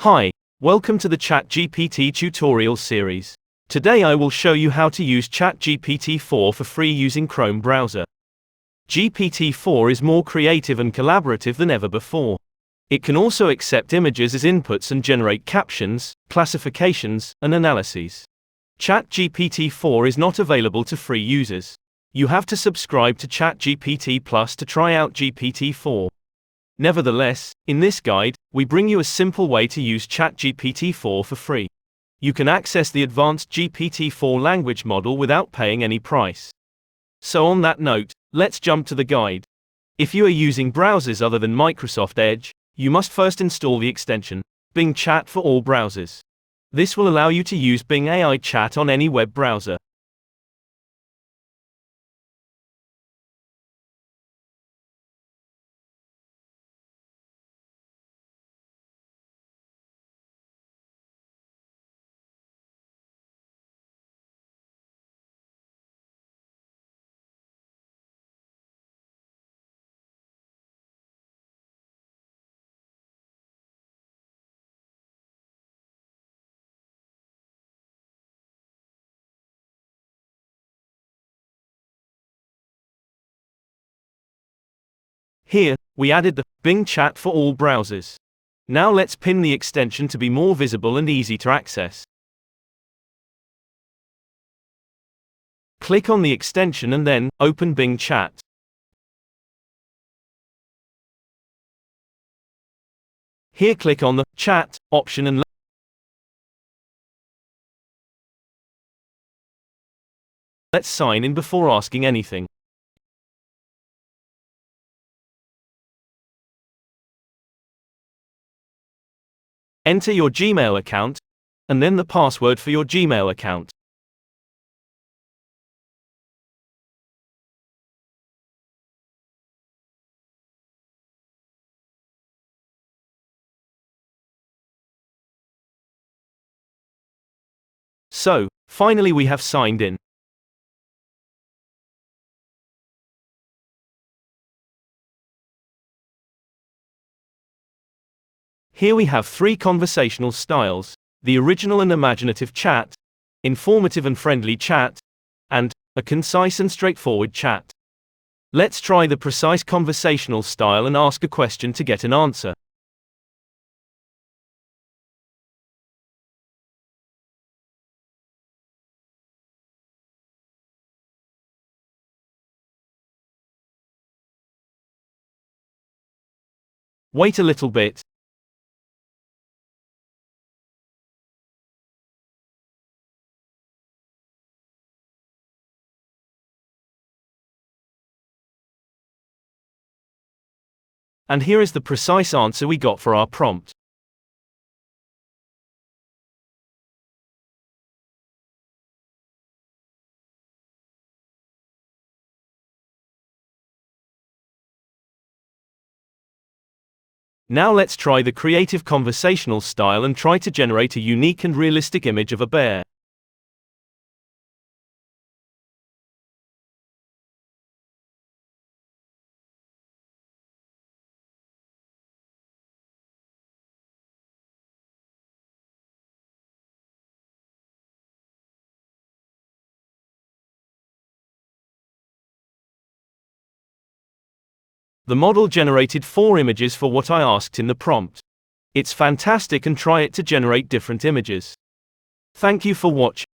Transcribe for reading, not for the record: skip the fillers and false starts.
Hi, welcome to the ChatGPT tutorial series. Today I will show you how to use ChatGPT-4 for free using Chrome browser. GPT-4 is more creative and collaborative than ever before. It can also accept images as inputs and generate captions, classifications, and analyses. ChatGPT-4 is not available to free users. You have to subscribe to ChatGPT Plus to try out GPT-4. Nevertheless, in this guide, we bring you a simple way to use ChatGPT-4 for free. You can access the advanced GPT-4 language model without paying any price. So on that note, let's jump to the guide. If you are using browsers other than Microsoft Edge, you must first install the extension, Bing Chat for all browsers. This will allow you to use Bing AI Chat on any web browser. Here, we added the Bing Chat for all browsers. Now let's pin the extension to be more visible and easy to access. Click on the extension and then open Bing Chat. Here click on the Chat option and let's sign in before asking anything. Enter your Gmail account, and then the password for your Gmail account. So, finally we have signed in. Here we have 3 conversational styles: the original and imaginative chat, informative and friendly chat, and a concise and straightforward chat. Let's try the precise conversational style and ask a question to get an answer. Wait a little bit. And here is the precise answer we got for our prompt. Now let's try the creative conversational style and try to generate a unique and realistic image of a bear. The model generated 4 images for what I asked in the prompt. It's fantastic, and try it to generate different images. Thank you for watching.